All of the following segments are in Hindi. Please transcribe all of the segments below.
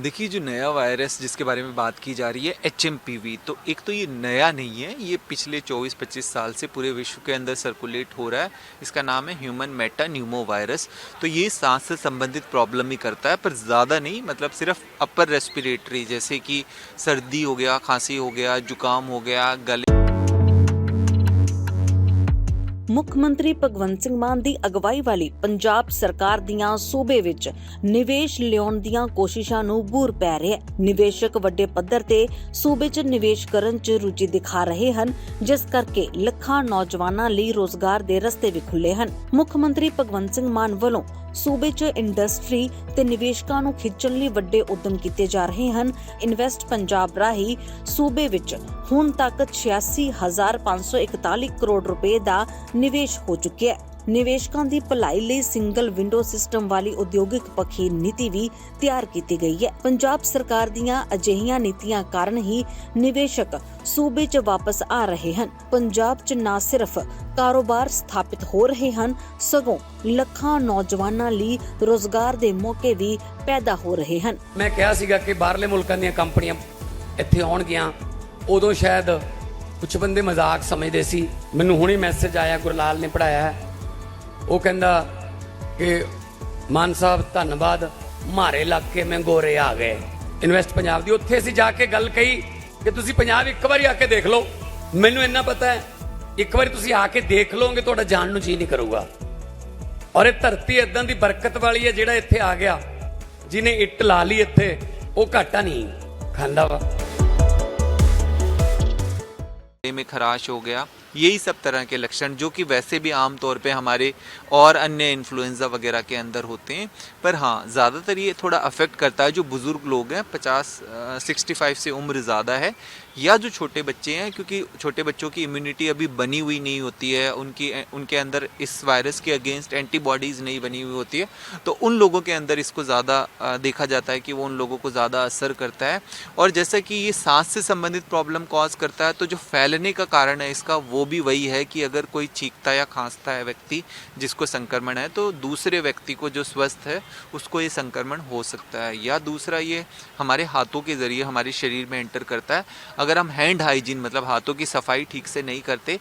देखिए, जो नया वायरस जिसके बारे में बात की जा रही है HMPV, तो एक तो ये नया नहीं है, ये पिछले 24-25 साल से पूरे विश्व के अंदर सर्कुलेट हो रहा है। इसका नाम है ह्यूमन मेटा न्यूमो वायरस। तो ये सांस से संबंधित प्रॉब्लम ही करता है, पर ज़्यादा नहीं, मतलब सिर्फ अपर रेस्पिरेटरी, जैसे कि सर्दी हो गया, खांसी हो गया, जुकाम हो गया, गले। ਮੁੱਖ ਮੰਤਰੀ ਭਗਵੰਤ ਸਿੰਘ ਮਾਨ ਦੀ ਅਗਵਾਈ ਵਾਲੀ ਪੰਜਾਬ ਸਰਕਾਰ ਦੀਆਂ ਸੂਬੇ ਵਿੱਚ ਨਿਵੇਸ਼ ਲਿਆਉਣ ਦੀਆਂ ਕੋਸ਼ਿਸ਼ਾਂ ਨੂੰ ਬੂਰ ਪੈ ਰਿਹਾ ਹੈ। ਨਿਵੇਸ਼ਕ ਵੱਡੇ ਪੱਧਰ ਤੇ ਸੂਬੇ 'ਚ ਨਿਵੇਸ਼ ਕਰਨ 'ਚ ਰੁਚੀ ਦਿਖਾ ਰਹੇ ਹਨ, ਜਿਸ ਕਰਕੇ ਲੱਖਾਂ ਨੌਜਵਾਨਾਂ ਲਈ ਰੋਜ਼ਗਾਰ ਦੇ ਰਸਤੇ ਵੀ ਖੁੱਲੇ ਹਨ। ਮੁੱਖ ਮੰਤਰੀ ਭਗਵੰਤ ਸਿੰਘ ਮਾਨ ਵੱਲੋਂ ਸੂਬੇ 'ਚ ਇੰਡਸਟਰੀ ਤੇ ਨਿਵੇਸ਼ਕਾਂ ਨੂੰ ਖਿੱਚਣ ਲਈ ਵੱਡੇ ਉਦਮ ਕੀਤੇ ਜਾ ਰਹੇ ਹਨ। ਇਨਵੈਸਟ ਪੰਜਾਬ ਰਾਹੀਂ ਸੂਬੇ ਵਿੱਚ ਹੁਣ ਤੱਕ 86,541 ਕਰੋੜ ਰੁਪਏ ਦਾ ਨਿਵੇਸ਼ ਹੋ ਚੁੱਕਿਆ ਹੈ। ਨਿਵੇਸ਼ਕਾਂ ਦੀ ਭਲਾਈ ਲਈ ਸਿੰਗਲ ਵਿੰਡੋ ਸਿਸਟਮ ਵਾਲੀ ਉਦਯੋਗਿਕ ਪੱਖੀ ਨੀਤੀ ਵੀ ਤਿਆਰ ਕੀਤੀ ਗਈ ਹੈ। ਪੰਜਾਬ ਸਰਕਾਰ ਦੀਆਂ ਅਜਿਹੀਆਂ ਨੀਤੀਆਂ ਕਾਰਨ ਹੀ ਨਿਵੇਸ਼ਕ ਸੂਬੇ 'ਚ ਵਾਪਸ ਆ ਰਹੇ ਹਨ। ਪੰਜਾਬ 'ਚ ਨਾ ਸਿਰਫ ਕਾਰੋਬਾਰ ਸਥਾਪਿਤ ਹੋ ਰਹੇ ਹਨ, ਸਗੋਂ ਲੱਖਾਂ ਨੌਜਵਾਨਾਂ ਲਈ ਰੋਜ਼ਗਾਰ ਦੇ ਮੌਕੇ ਵੀ ਪੈਦਾ ਹੋ ਰਹੇ ਹਨ। ਮੈਂ ਕਿਹਾ ਸੀਗਾ ਕਿ ਬਾਹਰਲੇ ਮੁਲਕਾਂ ਦੀਆਂ ਕੰਪਨੀਆਂ ਇੱਥੇ ਆਉਣਗੀਆਂ, ਉਦੋਂ ਸ਼ਾਇਦ ਕੁਝ ਬੰਦੇ ਮਜ਼ਾਕ ਸਮਝਦੇ ਸੀ। ਮੈਨੂੰ ਹੁਣੇ ਮੈਸੇਜ ਆਇਆ, ਗੁਰਲਾਲ ਨੇ ਪੜਾਇਆ ਹੈ, ਉਹ ਕਹਿੰਦਾ ਕਿ ਮਾਨ ਸਾਹਿਬ ਧੰਨਵਾਦ, ਮਾਰੇ ਇਲਾਕੇ ਮੈਂ ਗੋਰੇ ਆ ਗਏ। ਇਨਵੈਸਟ ਪੰਜਾਬ ਦੀ ਉੱਥੇ ਅਸੀਂ ਜਾ ਕੇ ਗੱਲ ਕਹੀ ਕਿ ਤੁਸੀਂ ਪੰਜਾਬ ਇੱਕ ਵਾਰੀ ਆ ਕੇ ਦੇਖ ਲਓ। ਮੈਨੂੰ ਇੰਨਾ ਪਤਾ ਹੈ, ਇੱਕ ਵਾਰੀ ਤੁਸੀਂ ਆ ਕੇ ਦੇਖ ਲਓਗੇ, ਤੁਹਾਡਾ ਜਾਣ ਨੂੰ ਜੀ ਨਹੀਂ ਕਰੂਗਾ। ਔਰ ਇਹ ਧਰਤੀ ਇਦਾਂ ਦੀ ਬਰਕਤ ਵਾਲੀ ਹੈ, ਜਿਹੜਾ ਇੱਥੇ ਆ ਗਿਆ, ਜਿਹਨੇ ਇੱਟ ਲਾ ਲਈ ਇੱਥੇ, ਉਹ ਘਾਟਾ नहीं खांदा वा। में खराश हो गया, यही सब तरह के लक्षण जो कि वैसे भी आम तौर पे हमारे और अन्य इन्फ्लुएंजा वगैरह के अंदर होते हैं। पर हाँ, ज़्यादातर ये थोड़ा अफेक्ट करता है जो बुज़ुर्ग लोग हैं, 65 से उम्र ज़्यादा है, या जो छोटे बच्चे हैं, क्योंकि छोटे बच्चों की इम्यूनिटी अभी बनी हुई नहीं होती है, उनके अंदर इस वायरस के अगेंस्ट एंटीबॉडीज़ नहीं बनी हुई होती है, तो उन लोगों के अंदर इसको ज़्यादा देखा जाता है कि वो उन लोगों को ज़्यादा असर करता है। और जैसा कि ये सांस से संबंधित प्रॉब्लम कॉज करता है, तो जो फैलने का कारण है इसका वो भी वही है कि अगर कोई चीखता या खांसता है व्यक्ति जिसको संक्रमण है, तो दूसरे व्यक्ति को जो स्वस्थ है उसको ये संक्रमण हो सकता है। या दूसरा, ये हमारे हाथों के ज़रिए हमारे शरीर में एंटर करता है। अगर हम हैंड हाइजीन, मतलब हाथों की सफाई ठीक से नहीं करते,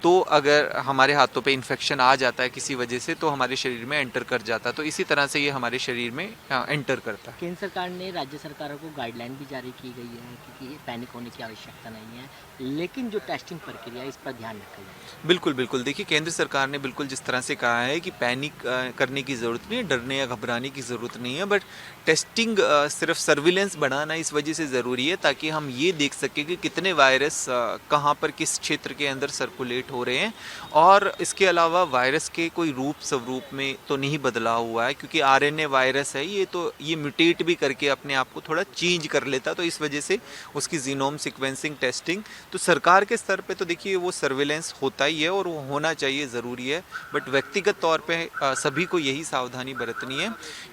तो अगर हमारे हाथों पे इन्फेक्शन आ जाता है किसी वजह से, तो हमारे शरीर में एंटर कर जाता है। तो इसी तरह से ये हमारे शरीर में एंटर करता है। केंद्र सरकार ने राज्य सरकारों को गाइडलाइन भी जारी की गई है कि पैनिक होने की आवश्यकता नहीं है, लेकिन जो टेस्टिंग प्रक्रिया इस पर ध्यान रखा जाए। बिल्कुल बिल्कुल, देखिए, केंद्र सरकार ने बिल्कुल जिस तरह से कहा है कि पैनिक करने की ज़रूरत नहीं है, डरने या घबराने की ज़रूरत नहीं है, बट टेस्टिंग, सिर्फ सर्विलेंस बढ़ाना इस वजह से ज़रूरी है ताकि हम ये देख सकें कि कितने वायरस कहाँ पर किस क्षेत्र के अंदर सर्कुलेट हो रहे हैं। और इसके अलावा वायरस के कोई रूप स्वरूप में तो नहीं बदलाव हुआ है, क्योंकि RNA वायरस है ये, तो ये म्यूटेट भी करके अपने आप को थोड़ा चेंज कर लेता है, तो इस वजह से उसकी जीनोम सीक्वेंसिंग टेस्टिंग, तो सरकार के स्तर पे तो देखिए वो सर्विलेंस होता ही है और वो होना चाहिए, ज़रूरी है। बट व्यक्तिगत तौर पे सभी को यही सावधानी बरतनी है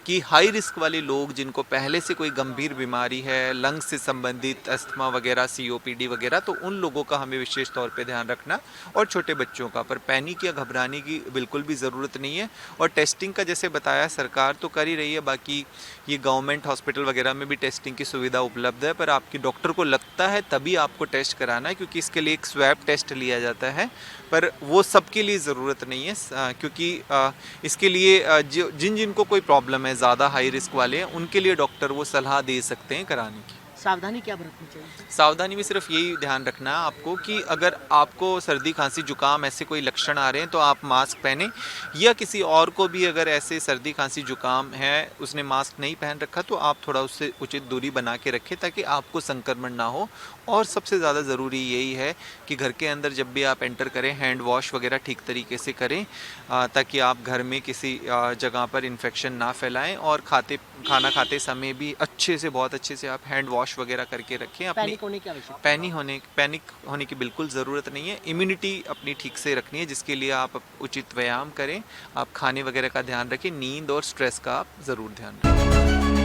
कि हाई रिस्क वाले लोग जिनको पहले से कोई गंभीर बीमारी है, लंग्स से संबंधित अस्थमा वगैरह, COPD वगैरह, तो उन लोगों का हमें विशेष तौर पे ध्यान रखना, और छोटे बच्चों का। पर पैनिक या घबराने की बिल्कुल भी ज़रूरत नहीं है। और टेस्टिंग का जैसे बताया, सरकार तो कर ही रही है, बाकी ये गवर्नमेंट हॉस्पिटल वगैरह में भी टेस्टिंग की सुविधा उपलब्ध है। पर आपकी डॉक्टर को लगता है तभी आपको टेस्ट कराना है, क्योंकि इसके लिए एक स्वैब टेस्ट लिया जाता है, पर वो सबके लिए ज़रूरत नहीं है, क्योंकि इसके लिए जिन जिनको कोई प्रॉब्लम है, ज़्यादा हाई रिस्क वाले हैं, उनके लिए डॉक्टर वो सलाह दे सकते हैं कराने की। सावधानी क्या बरतनी चाहिए? सावधानी में सिर्फ यही ध्यान रखना है आपको कि अगर आपको सर्दी, खांसी, जुकाम ऐसे कोई लक्षण आ रहे हैं, तो आप मास्क पहने, या किसी और को भी अगर ऐसे सर्दी, खांसी, जुकाम है, उसने मास्क नहीं पहन रखा, तो आप थोड़ा उससे उचित दूरी बना के रखें ताकि आपको संक्रमण ना हो। और सबसे ज़्यादा ज़रूरी यही है कि घर के अंदर जब भी आप एंटर करें, हैंड वॉश वगैरह ठीक तरीके से करें, ताकि आप घर में किसी जगह पर इन्फेक्शन ना फैलाएं। और खाना खाते समय भी अच्छे से, बहुत अच्छे से आप हैंड वॉश वगैरह करके रखें। अपनी पैनिक होने की बिल्कुल ज़रूरत नहीं है। इम्यूनिटी अपनी ठीक से रखनी है, जिसके लिए आप उचित व्यायाम करें, आप खाने वगैरह का ध्यान रखें, नींद और स्ट्रेस का आप ज़रूर ध्यान रखें।